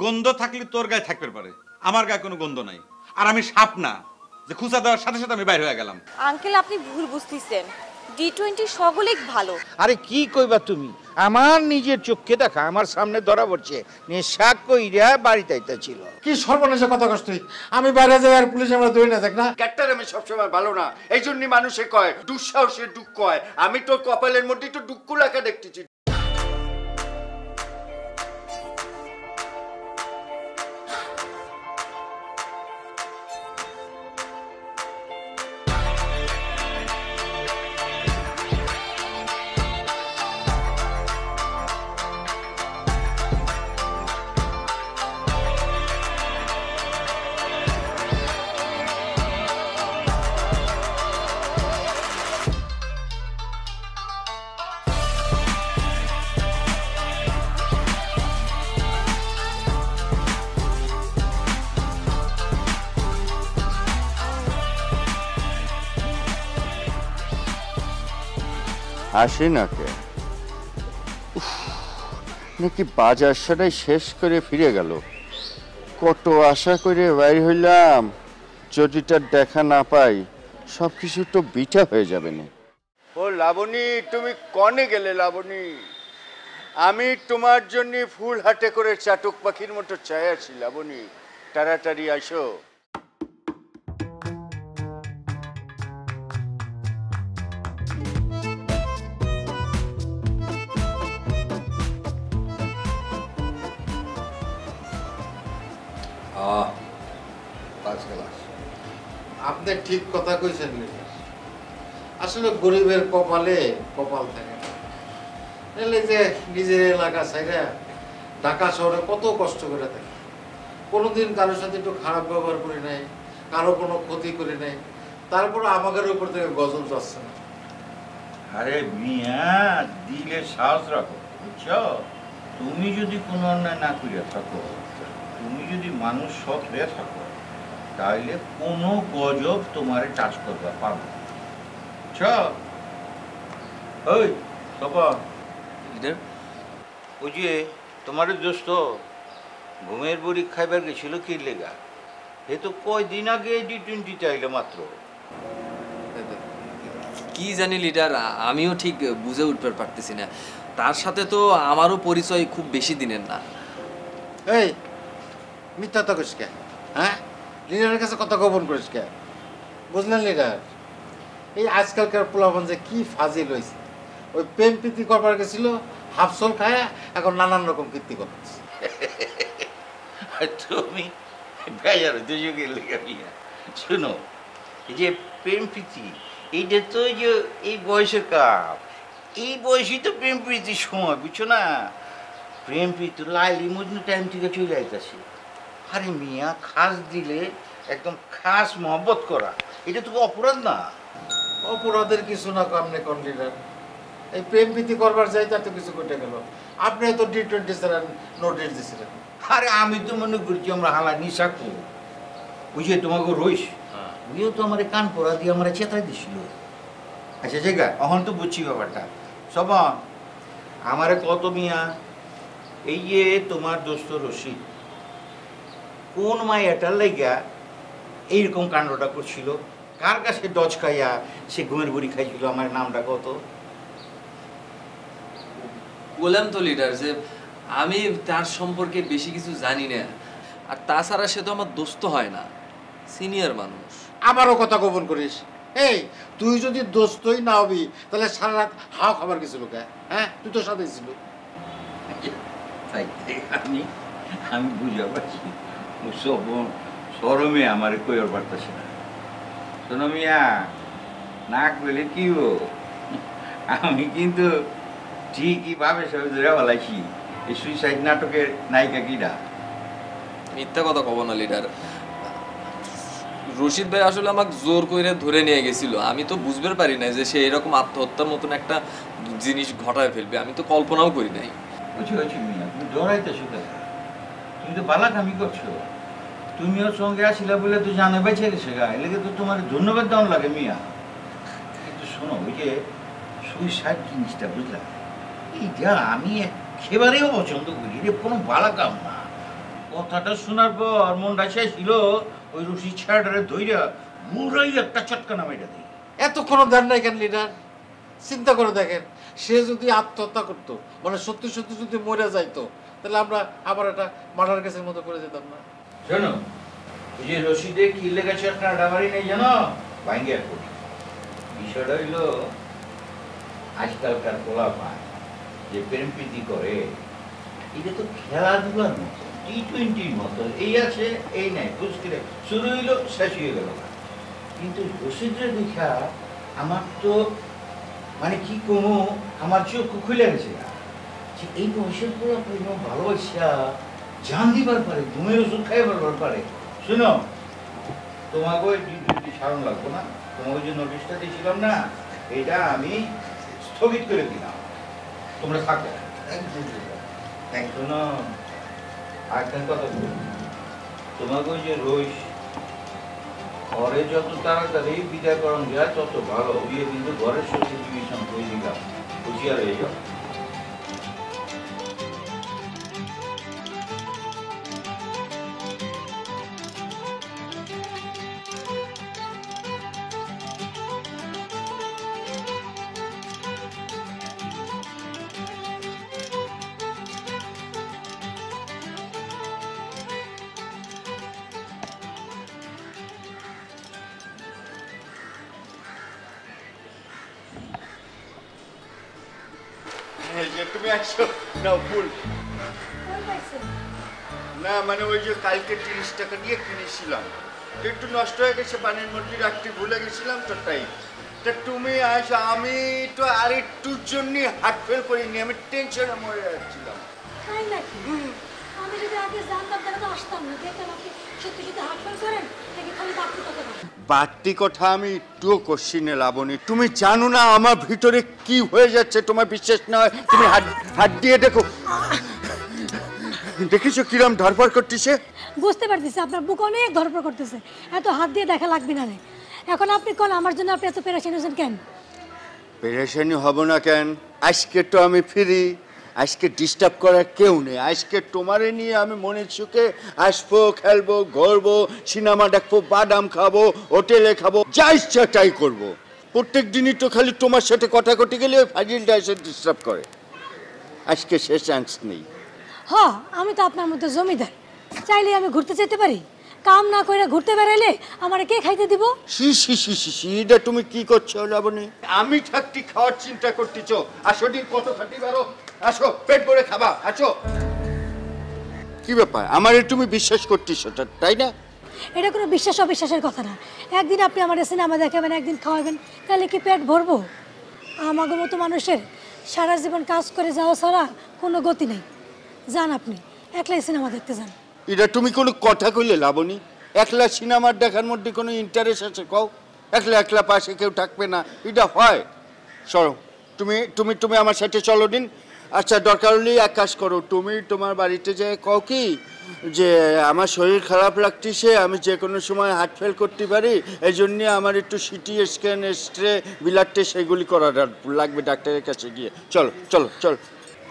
গন্ধ থাকলে তোর গায়ে থাকতে পারে, আমার গায়ে কোনো গন্ধ নাই। আর আমি সাপ না যে খুঁচা দেওয়ার সাথে সাথে আমি বাইর হয়ে গেলাম। আঙ্কেল আপনি ভুল বুঝতেছেন, D20 সকলেই ভালো। আরে কি কইবা তুমি? আমার নিজের চোখে দেখা, আমার সামনে ধরা পড়ছে নেশা কইরা বাড়িতে আইতাছিল। কি সর্বনাশা কথা কস তুই? আমি বাইরে যাই আর পুলিশ আমরা ধরে না দেখ না। ক্যারেক্টার আমি সবসময় ভালো না, এই জন্যই মানুষে কয় দুঃসাহসের দুঃখ কয়। আমি তোর কপালের মধ্যে একটু দুঃখ লেখা দেখতেছি। আসে না কে? নাকি বাজার সাটাই শেষ করে ফিরে গেল? কত আশা করে বাইর হইলাম, যদি তার দেখা না পাই সব কিছু তো বিটা হয়ে যাবে না। ও লাবণী, তুমি কনে গেলে লাবণী? আমি তোমার জন্য ফুল হাতে করে চাটক পাখির মতো চাই আছি লাবণী, তাড়াতাড়ি আসো। আপনি ঠিক কথা কইছেন লিডার। আসলে গরিবের কপালে কপাল থাকে না। নাহলে যে নিজের এলাকা ছাইরা ঢাকা শহরে কত কষ্ট করে থাকে, কোনোদিন কারোর সাথে একটু খারাপ ব্যবহার করি নাই, কারো কোনো ক্ষতি করি নাই, তারপরে আমাদের উপর থেকে গজল যাচ্ছে না। আরে মিয়া, দিলে সাহস রাখো, বুঝছো? তুমি যদি কোনো অন্যায় না করিয়া থাকো, তুমি যদি মানুষ সৎ হয়ে থাকো, তাহলে কোনো গজব তোমারে টাচ করতে পারবে। ওই তপন, ওই যে তোমার দোস্ত ঘুমের বড়ি খাইবার গেছিল কি লেগা? এ তো কয়দিন আগে D20 আইলো মাত্র। কি জানি লিডার, আমিও ঠিক বুঝে উঠতে পারতেছি না। তার সাথে তো আমারও পরিচয় খুব বেশি দিনের না। এই মিথ্যা তো করিস কে? হ্যাঁ, লিডারের কাছে কথা গোপন করিস কে? বুঝলেন লিডার, এই আজকালকার পোলাপান যে কি ফাজিল হয়েছে। ওই প্রেম প্রীতি করবার গেছিল, হাফসল খায়, এখন নানান রকম কীর্তি করতেছে। তুমি বেজার দুযোগের লেগে বিয়া। শুনো, এই যে প্রেম প্রীতি, এইটা তো ওই যে এই বয়সের কাপ, এই বয়সই তো প্রেম প্রীতির সময়, বুঝছো না? প্রেম প্রীতি লাইলি মজনু টাইম থেকে চলে আইতাছে। আরে মিয়া, খাস দিলে একদম খাস মহব্বত করা, এটা তো অপরাধ না। অপরাধের কিছু না কামনে কোন লিডার, এই প্রেম প্রীতি করবার যাই তাতে কিছু কেটে গেল। আপনি তো D20 ছাড়া নোটিশ দিয়েছিলেন। আরে আমি তো মনে করছি আমরা হালা নিশা করবো। বুঝে তোমাকে রইস, উনিও তো আমার কান পড়া দিয়ে আমার চেতাই দিছিল। আচ্ছা জায়গা, এখন তো বুঝছি ব্যাপারটা। সবন আমারে কত মিয়া, এই যে তোমার দোস্ত রশিদ কোন মাইয়াটার লাইগা এইরকম কাণ্ডটা করছিল? কার কাছে ডজ খাইয়া সে ঘুমের বুড়ি খাইছিল? আমার নামটা কত? বললাম তো লিডার যে আমি তার সম্পর্কে বেশি কিছু জানি না। আর তাছাড়া সে তো আমার দোস্ত হয় না, সিনিয়র মানুষ। আবারও কথা গোপন করিস? এই তুই যদি দোস্তই না হবি তাহলে সারা রাত হাও খাবার গেছিল কে? হ্যাঁ, তুই তো সাথে ছিল। তাই আমি আমি বুঝা পারছি সব সরমে আমার কইর পারতেছে না। শোনো মিয়া, না কইলে কি হো, আমি কিন্তু ঠিকই ভাবে সব ধরে বলাইছি। এই সুইসাইড নাটকের নায়িকা কিরা? মিথ্যা কথা কব না লিডার, রশিদ ভাই আসলে আমাকে জোর করে ধরে নিয়ে গেছিল। আমি তো বুঝতে পারি না যে সে এরকম আত্মহত্যার মতন একটা জিনিস ঘটায় ফেলবে, আমি তো কল্পনাও করি নাই। বুঝছি বুঝছি মিয়া, তুমি ডরাইতেছো কেন? তুমি তো বালাকামি করছো। তুমিও সঙ্গে আসিলা বলে তো জানে বেঁচে গেছে গা, এলাকে তো তোমার ধন্যবাদ দেওয়ার লাগে মিয়া। কিন্তু শোনো, ওই যে সুইসাইড জিনিসটা বুঝলা, এইটা আমি একেবারেও পছন্দ করি। এটা কোনো বালা কাম না। কথাটা শোনার পর মনটা চাইছিল ওই রশি ছাড়ারে ধইরা মুরাই একটা চটকানা মাইরা দিই। এত কোনো ধ্যান নাই কেন লিডার? চিন্তা করে দেখেন, সে যদি আত্মহত্যা করতো, মানে সত্যি সত্যি যদি মরে যাইতো, তাহলে আমরা আবার একটা মার্ডার কেসের মতো করে যেতাম না? শোনো, ওই যে রশিদে কি লেগে চটকানাটা মারি নেই জানো, ভাঙ্গিয়া করি। বিষয়টা হইল আজকালকার পোলা পায় যে প্রেম প্রীতি করে, এটা তো খেলাধুলার মতো, টি-20 মতো, এই আছে এই নাই, বুঝতে শুরু হইলো শেষ হয়ে গেল। কিন্তু রশিদের দেখা আমার তো মানে কি কোনো আমার চোখ খুলে গেছে না যে এই বয়সের পোলা প্রেম ভালোবাসা জান দিবার পারে, ঘুমের ওষুধ খাইবার পারে। শুনো, তোমাকে টি-20 সারণ লাগবো না, তোমাকে যে নোটিশটা দিয়েছিলাম না, এটা আমি স্থগিত করে দিলাম, তোমরা থাকো। শোনো, আরেকটা কথা বলি, তোমাকে ওই যে রোজ ঘরে যত তাড়াতাড়ি বিদায় করান যায় তত ভালো, বিয়ে কিন্তু ঘরের সত্যি ডিভিশন করে দিলাম, হুঁশিয়ার হয়ে যাও। তুমি আসো না ফুল না, মানে ওই যে কালকে 30 টাকা দিয়ে কিনেছিলাম, একটু নষ্ট হয়ে গেছে, পানির মধ্যে রাখতে ভুলে গেছিলাম তো, তাই তা তুমি আসো। আমি তো আর একটুর জন্য হার্ট ফেল করিনি, আমি টেনশনে মরে যাচ্ছিলাম। তাই নাকি? আমি যদি আগে জানতাম তাহলে তো আসতাম না। দেখতাম আপনি সত্যি সত্যি হাঁটফেল করেন নাকি খালি বাড়তি কথা বলেন। বাড়তি কথা আমি একটুও করছি না লাবণী, তুমি জানো না আমার ভিতরে কি হয়ে যাচ্ছে, তোমার বিশ্বাস না হয় তুমি হাত দিয়ে দেখো, দেখেছো কিরম ধরপড় করতেছে? বুঝতে পারতেছি আপনার বুক অনেক ধরপড় করতেছে, এত হাত দিয়ে দেখা লাগবে না রে। এখন আপনি কোন আমার জন্য আপনি এত পেরেশানি হচ্ছেন কেন? পেরেশানি হব না কেন, আজকে তো আমি ফ্রি, আজকে ডিস্টার্ব করার কেউ নেই, আজকে তোমারে নিয়ে আমি মনের সুখে আসবো, খেলবো, ঘুরবো, সিনেমা দেখবো, বাদাম খাবো, হোটেলে খাবো, যা ইচ্ছা তাই করবো। প্রত্যেক দিনই তো খালি তোমার সাথে কথা কতে গেলে ফাজিলটা এসে ডিস্টার্ব করে, আজকে সে চান্স নেই। হ্যাঁ, আমি তো আপনার মতো জমিদার, চাইলে আমি ঘুরতে যেতে পারি, কাম না করে ঘুরতে বেড়াইলে আমার কে খাইতে দিব? সি সি সি সি সি, এটা তুমি কি করছো লাবণী? আমি থাকতে খাওয়ার চিন্তা করতেছো, আসো দিন কত খাটি বারো, আসো পেট ভরে খাবা, আসো। কি ব্যাপার, আমারে তুমি বিশ্বাস করতেছো তাই না? এটা কোনো বিশ্বাস অবিশ্বাসের কথা না। একদিন আপনি আমার সিনেমা দেখাবেন, একদিন খাওয়াবেন, তাহলে কি পেট ভরবো? আমাদের মতো মানুষের সারা জীবন কাজ করে যাওয়া ছাড়া কোনো গতি নেই। যান আপনি একলাই সিনেমা দেখতে যান। এটা তুমি কোনো কথা কইলে লাবণী? একলা সিনেমার দেখার মধ্যে কোনো ইন্টারেস্ট আছে কও? একলা একলা পাশে কেউ থাকবে না, এটা হয়? সরো, তুমি তুমি তুমি আমার সাথে চলো দিন। আচ্ছা, দরকার হলে এক কাজ করো, তুমি তোমার বাড়িতে যে কও কি যে আমার শরীর খারাপ লাগতেছে, আমি যে কোনো সময় হার্ট ফেল করতে পারি, এই জন্যে আমার একটু CT scan, X ray, blood test এগুলি করা লাগবে ডাক্তারের কাছে গিয়ে। চলো চলো চলো।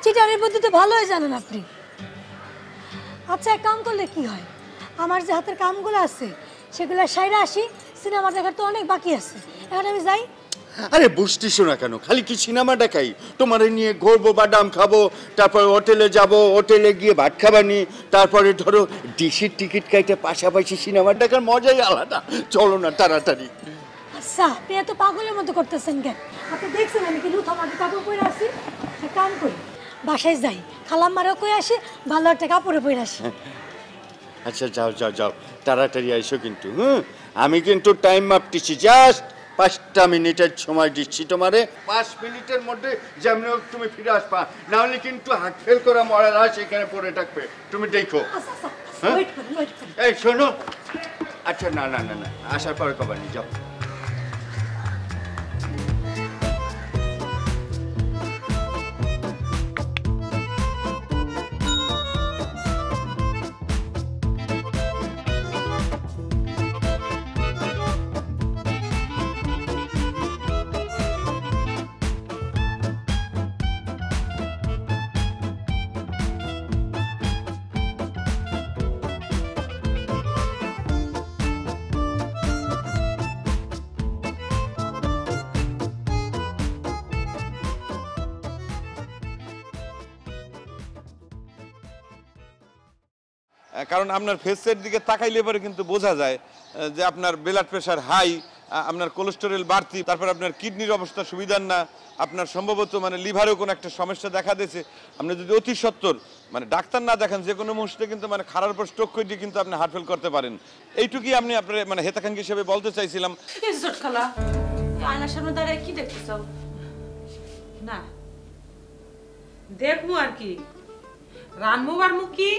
চিটারের বুদ্ধি তো ভালোই জানেন আপনি। আচ্ছা, এক কাম করলে কি হয়, আমার যে হাতের কামগুলো আছে সেগুলো সাইডে আসি, সিনেমা দেখার তো অনেক বাকি আছে, এখন আমি যাই। আরে বুঝতেছো না কেন, খালি কি সিনেমা দেখাই? তোমারে নিয়ে ঘুরবো, বাদাম খাবো, তারপর হোটেলে যাব, হোটেলে গিয়ে ভাত খাবানি, তারপরে ধরো ডিসির টিকিট কাইটে পাশাপাশি সিনেমা দেখার মজাই আলাদা। চলো না তাড়াতাড়ি। আচ্ছা, আপনি এত পাগলের মতো করতেছেন কেন? আপনি দেখছেন আমি কি লুথা মাটি কাপড় পরে আসি? এক কাম করি, বাসায় যাই, খালাম্মারও কই আসি, ভালো একটা কাপড়ে পরে আসি। আচ্ছা যাও যাও যাও, তাড়াতাড়ি আইসো কিন্তু। আমি কিন্তু টাইম মাপতেছি, জাস্ট 5টা মিনিটের সময় দিচ্ছি তোমারে। 5 মিনিটের মধ্যে যেমন তুমি ফিরে আসবা, না হলে কিন্তু হার্ট ফেল করা মরার আছে এখানে পড়ে থাকবে, তুমি দেখো। আচ্ছা আচ্ছা, ওয়েট করুন ওয়েট করুন। এই শোনো, আচ্ছা না না না না, আসার পরে কবার নিয়ে যাও। কারণ আপনার ফেসের দিকে তাকাইলে পরে কিন্তু বোঝা যায় যে আপনার ব্লাড প্রেশার হাই, আপনার কোলেস্টেরল বাড়তি, তারপর আপনার কিডনির অবস্থা সুবিধার না, আপনার সম্ভবত মানে লিভারেও কোনো একটা সমস্যা দেখা দিয়েছে। আপনি যদি অতি সত্বর মানে ডাক্তার না দেখান যে কোনো মুহূর্তে কিন্তু মানে খারাপ পর স্ট্রোক করে কিন্তু আপনি হার্ট ফেল করতে পারেন। এইটুকুই আপনি আপনার মানে হেতাকাঙ্ক্ষী হিসেবে বলতে চাইছিলাম। খালা আয়নার সামনে দাঁড়িয়ে কি দেখতেছ? না দেখবো আর কি, রানবো বারমু কি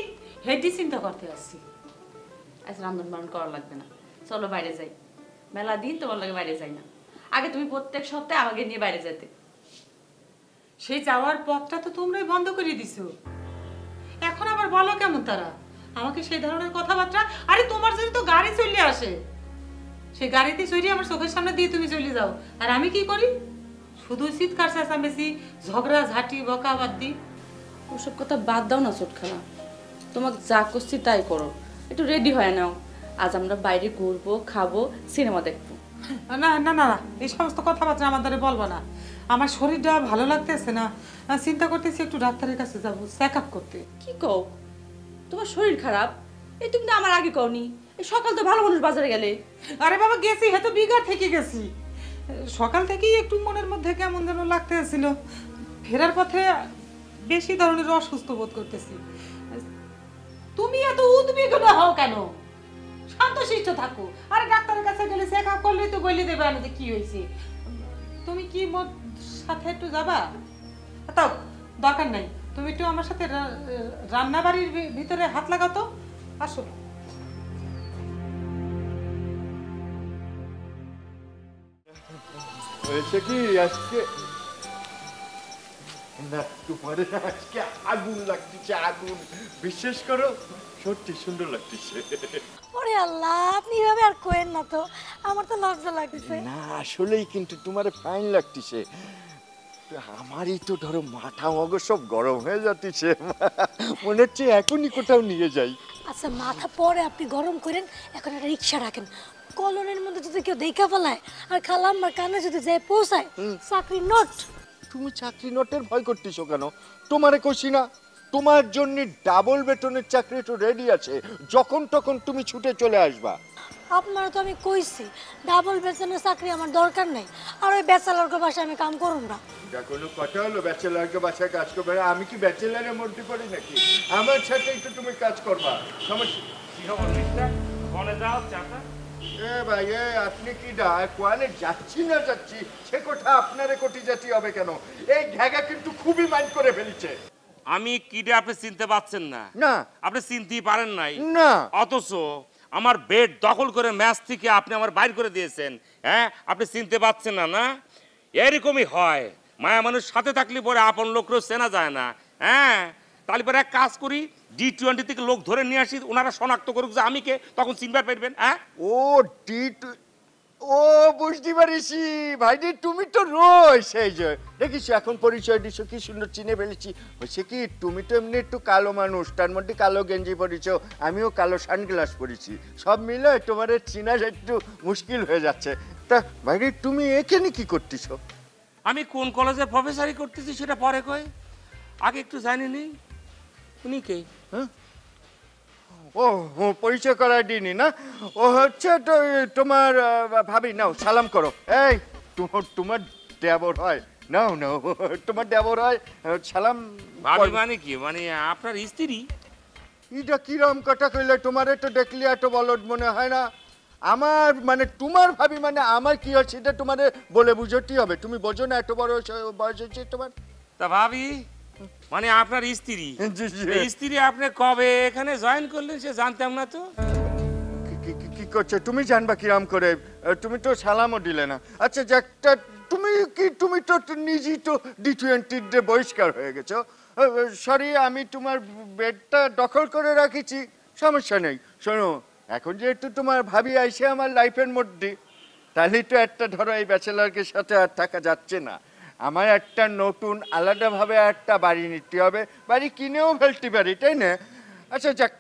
হেডি চিন্তা করতে আসছি। আজ রান্ধন বারণ করা লাগবে না, চলো বাইরে যাই। মেলা দিন তোমার লাগে বাইরে যাই না, আগে তুমি প্রত্যেক সপ্তাহে আমাকে নিয়ে বাইরে যেতে। সেই যাওয়ার পথটা তো তোমরাই বন্ধ করে দিছো, এখন আবার বলো কেমন তারা আমাকে সেই ধরনের কথাবার্তা? আরে তোমার যদি তো গাড়ি চলে আসে, সেই গাড়িতে চড়ে আমার চোখের সামনে দিয়ে তুমি চলে যাও, আর আমি কি করি? শুধু চিৎকার চেঁচামেচি, ঝগড়া ঝাঁটি বকাবাদি। ওসব কথা বাদ দাও না ছোট খালা, তোমাকে যা করছি তাই করো, একটু রেডি হয়ে নাও। আজ আমরা বাইরে ঘুরবো, খাবো, সিনেমা দেখবো। না না না না, এই সমস্ত কথাবার্তা আমার দ্বারা বলবো না। আমার শরীরটা ভালো লাগতেছে না, চিন্তা করতেছি একটু ডাক্তারের কাছে যাবো চেক আপ করতে। কি কও, তোমার শরীর খারাপ? এই তুমি তো আমার আগে কওনি, এই সকাল তো ভালো মানুষ বাজারে গেলে। আরে বাবা গেছি, হয়তো বিঘার থেকে গেছি, সকাল থেকেই একটু মনের মধ্যে কেমন যেন লাগতেছিল, ফেরার পথে বেশি ধরনের অসুস্থ বোধ করতেছি। তুমি এত উদ্বিগ্ন হও কেন? শান্তশিষ্ট থাকো। আরে ডাক্তারের কাছে গেলে চেক আপ করলেই তো বলে দেবে আমাদের কি হয়েছে। তুমি কি মোর সাথে একটু যাবা? তাও দরকার নাই, তুমি একটু আমার সাথে রান্না বাড়ির ভিতরে হাত লাগাও তো, আসো। হয়েছে কি আজকে না তোমার আজকে আগুন লাগতেছে, আগুন। বিশেষ করো সত্যি সুন্দর লাগতেছে। ওরে আল্লাহ, আপনি এভাবে আর কোয়েন না তো, আমার তো লজ্জা লাগছে। না আসলেই কিন্তু তোমার ফাইন লাগতেছে। আমারই তো ধরো মাথা মগজ সব গরম হয়ে যাচ্ছে, মনে হচ্ছে এখনই কোথাও নিয়ে যাই। আচ্ছা মাথা পরে আপনি গরম করেন, এখন একটা রিক্সা রাখেন, কলোনির মধ্যে যদি কেউ দেখা ফেলায় আর খালাম্মার কানে যদি যায় পৌঁছায়, চাকরি নট। তুমি চাকরি নটের ভয় করতেছো কেন? তোমারে কইছি না তোমার জন্য ডাবল বেতনের চাকরি তো রেডি আছে, যখন তখন তুমি ছুটে চলে আসবা। আপনারা তো আমি কইছি ডাবল বেতনের চাকরি আমার দরকার নাই, আর ওই ব্যাচেলরকে বাসায় আমি কাম করুন না। এটা কোনো কথা হলো ব্যাচেলারকে বাসায় কাজ করবে? আমি কি ব্যাচেলারের মধ্যে করি নাকি? আমার সাথে একটু তুমি কাজ করবা, সমস্যা এ ভাই এ আপনি কি কোয়ালে যাচ্ছি না যাচ্ছি সে কথা আপনারে কোটি জাতি হবে কেন? এই ঘাগা কিন্তু খুবই মাইন্ড করে ফেলছে। আমি কিডে আপনি চিনতে পারছেন না? না আপনি চিনতেই পারেন নাই না, অথচ আমার বেড দখল করে ম্যাচ থেকে আপনি আমার বাইর করে দিয়েছেন। হ্যাঁ, আপনি চিনতে পারছেন না? না এরকমই হয়, মায়া মানুষ সাথে থাকলে পরে আপন লোককেও চেনা যায় না। হ্যাঁ, তাহলে পরে এক কাজ করি, G20 থেকে লোক ধরে নিয়ে আসি, ওনারা শনাক্ত করুক যে আমি কে, তখন চিনবার পারবেন। হ্যাঁ ও ও বুঝতে পারিছি ভাইজি, তুমি তো রোজ সেই যে দেখিস এখন পরিচয় দিচ্ছ, কি সুন্দর চিনে ফেলেছি। হচ্ছে কি তুমি তো এমনি একটু কালো মানুষ, তার মধ্যে কালো গেঞ্জি পরেছ, আমিও কালো সানগ্লাস পরেছি, সব মিলে তোমার চিনা একটু মুশকিল হয়ে যাচ্ছে। তা ভাইজি তুমি এখানে কি করতেছ? আমি কোন কলেজে প্রফেসরি করতেছি সেটা পরে কই, আগে একটু জানি নি উনি কে। হ্যাঁ ও পরিচয় করার দিনই না, ও হচ্ছে তো তোমার ভাবি। নাও সালাম করো। এই তোমার দেবর হয়, নাও নাও তোমার দেবর হয়, সালাম। ভাবি মানে কি? মানে আপনার স্ত্রী? এটা কিরম কথা কইলে? তোমার তো দেখলি এত বলদ মনে হয় না। আমার মানে তোমার ভাবি মানে আমার কি হচ্ছে এটা তোমার বলে বুঝতে হবে, তুমি বোঝো না এত বড় বয়স হচ্ছে তোমার। তা ভাবি মানে আপনার স্ত্রী? স্ত্রী আপনি কবে এখানে জয়েন করলেন সে জানতাম না তো। কি করছো তুমি? জানবা কিরম করে? তুমি তো সালামও দিলে না। আচ্ছা যাকটা তুমি তো নিজেই তো G20 বহিষ্কার হয়ে গেছো। সরি, আমি তোমার বেডটা দখল করে রাখিছি, সমস্যা নেই। শোনো, এখন যেহেতু তোমার ভাবি আইসে আমার লাইফের মধ্যে, তাহলে তো একটা ধরো এই ব্যাচেলারকে সাথে আর থাকা যাচ্ছে না, আমার একটা নতুন আলাদাভাবে একটা বাড়ি নিতে হবে, বাড়ি কিনেও ফেলতে পারি, তাই না? আচ্ছা যাক,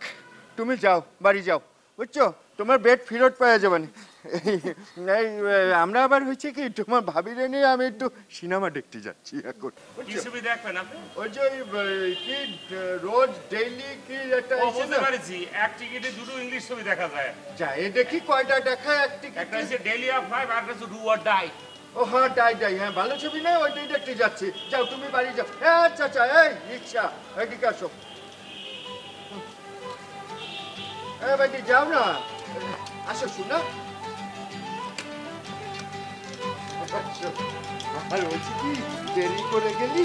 তুমি যাও, বাড়ি যাও, বুঝছো? তোমার বেড ফেরত পাওয়া যাবে না। এই, আমরা আবার হচ্ছে কি তোমার ভাবিরে নিয়ে আমি একটু সিনেমা দেখতে যাচ্ছি এখন। কি ছবি দেখবেন আপনি? ওই যে কি রোজ ডেইলি কি একটা ও, আছে বুঝতে না? পারছি, এক টিকিটে দুটো ইংলিশ ছবি দেখা যায়। যাই দেখি কয়টা দেখায় একটি। একটা হচ্ছে ডেইলি অফ লাইফ, আর একটা হচ্ছে ডু অর ডাই। ও হ্যাঁ ডাই, হ্যাঁ ভালো ছবি না, ওইটাই দেখতে যাচ্ছি। যাও তুমি বাড়ি যাও। আচ্ছা আচ্ছা, এই রিক্সা এদিকে আসো। বাড়ি যাও না, আসো শোনা। আর বলছি কি দেরি করে গেলি?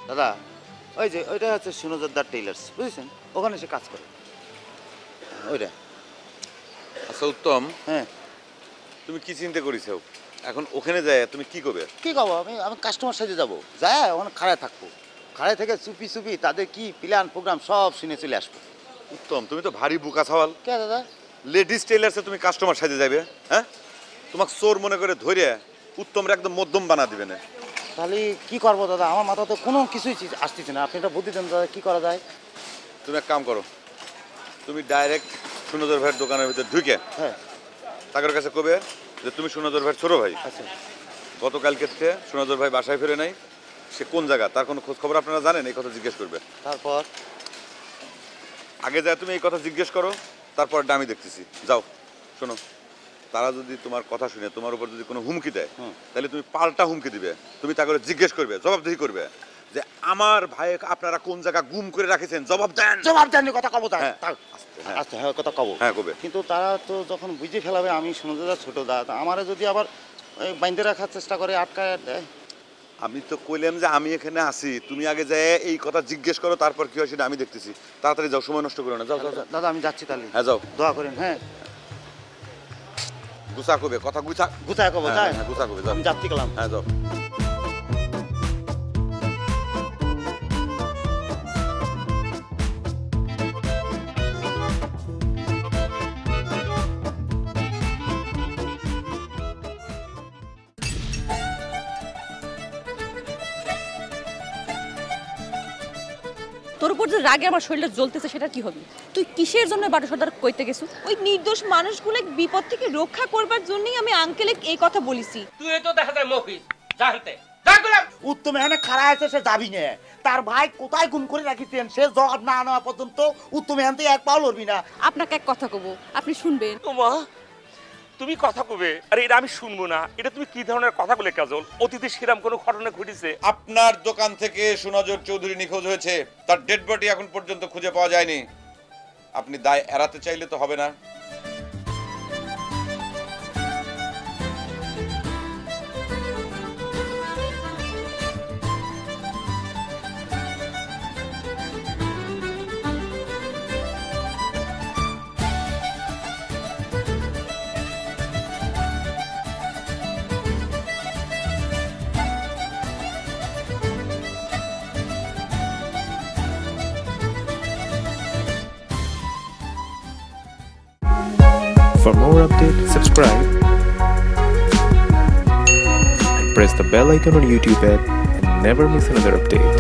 দাদা ওই যে ওইটা হচ্ছে সুনজরদার টেইলার্স, বুঝেছেন? ওখানে সে কাজ করে ওইটা। আচ্ছা উত্তম, হ্যাঁ তুমি কি চিন্তা করিছো এখন ওখানে যায় তুমি কি করবে? কি করবো, আমি কাস্টমার সাথে যাবো, যায় ওখানে খাড়ায় থাকবো, খাড়ায় থেকে চুপি চুপি তাদের কি প্ল্যান প্রোগ্রাম সব শুনে চলে আসবো। উত্তম, তুমি তো ভারী বুকা সওয়াল। কে দাদা? লেডিস টেইলার্সে তুমি কাস্টমার সাজে যাবে? হ্যাঁ, তোমাকে চোর মনে করে ধরে উত্তমরা একদম মধ্যম বানা দিবে না। তাহলে কি করবো দাদা, আমার মাথাতে কোনো কিছুই আসতেছে না, আপনি এটা বুদ্ধি দেন দাদা, কি করা যায়? তুমি এক কাম করো, তুমি ডাইরেক্ট সুনজর ভাইয়ের দোকানের ভিতরে ঢুকে হ্যাঁ তাদের কাছে কবে যে তুমি সুনজর ভাইয়ের ছোট ভাই, আচ্ছা গতকালকে থেকে সুনজর ভাই বাসায় ফিরে নাই, সে কোন জায়গা তার কোনো খোঁজ খবর আপনারা জানেন, এই কথা জিজ্ঞেস করবে। তারপর আগে যায় তুমি এই কথা জিজ্ঞেস করো, তারপর আমি দেখতেছি। যাও শোনো, তারা যদি তোমার কথা শুনে তোমার উপর যদি কোনো হুমকি দেয় তাহলে তুমি পাল্টা হুমকি দিবে। তুমি তা করে জিজ্ঞেস করবে, জবাবদিহি করবে যে আমার ভাই আপনারা কোন জায়গা গুম করে রাখেছেন, জবাব দেন। জবাব দেননি, কথা কব তাই। হ্যাঁ, আচ্ছা হ্যাঁ কথা কব। হ্যাঁ কবে। কিন্তু তারা তো যখন বুঝে ফেলাবে আমি সুনজরদার ছোট দাদা, আমারে যদি আবার বাইন্ধে রাখার চেষ্টা করে, আটকায় দেয়। আমি তো কইলাম যে আমি এখানে আছি, তুমি আগে যায় এই কথা জিজ্ঞেস করো, তারপর কি হয় সেটা আমি দেখতেছি। তাড়াতাড়ি যাও, সময় নষ্ট করো না। যাও যাও যাও। দাদা আমি যাচ্ছি তাহলে। হ্যাঁ যাও। দোয়া করেন। হ্যাঁ গুছা কবে, কথা গুছা গুছায় কব তাই। হ্যাঁ গুছা কবে, যাও। আমি যাচ্ছি গেলাম। হ্যাঁ যাও। তোর উপর যে রাগে আমার শরীরটা জ্বলতেছে সেটা কি হবে? তুই কিসের জন্য বারো সর্দার কইতে গেছু? ওই নির্দোষ মানুষগুলো বিপদ থেকে রক্ষা করবার জন্যই আমি আঙ্কেলে এই কথা বলিছি। তুই তো দেখা যায় মফিজ জানতে উত্তম এখানে খাড়া আছে, সে যাবি না। তার ভাই কোথায় গুম করে রাখিছেন সে জবাব না নেওয়া পর্যন্ত উত্তম এখান থেকে এক পাও লড়বি না। আপনাকে এক কথা কব, আপনি শুনবেন? ওমা, তুমি কথা কবে? আরে এটা আমি শুনবো না। এটা তুমি কি ধরনের কথা বলে কাজল? অতীতে সেরাম কোনো ঘটনা ঘটেছে? আপনার দোকান থেকে সুনজর চৌধুরী নিখোঁজ হয়েছে, তার ডেড বডি এখন পর্যন্ত খুঁজে পাওয়া যায়নি। আপনি দায় এড়াতে চাইলে তো হবে না। For more updates, subscribe and press the bell icon on YouTube app and never miss another update.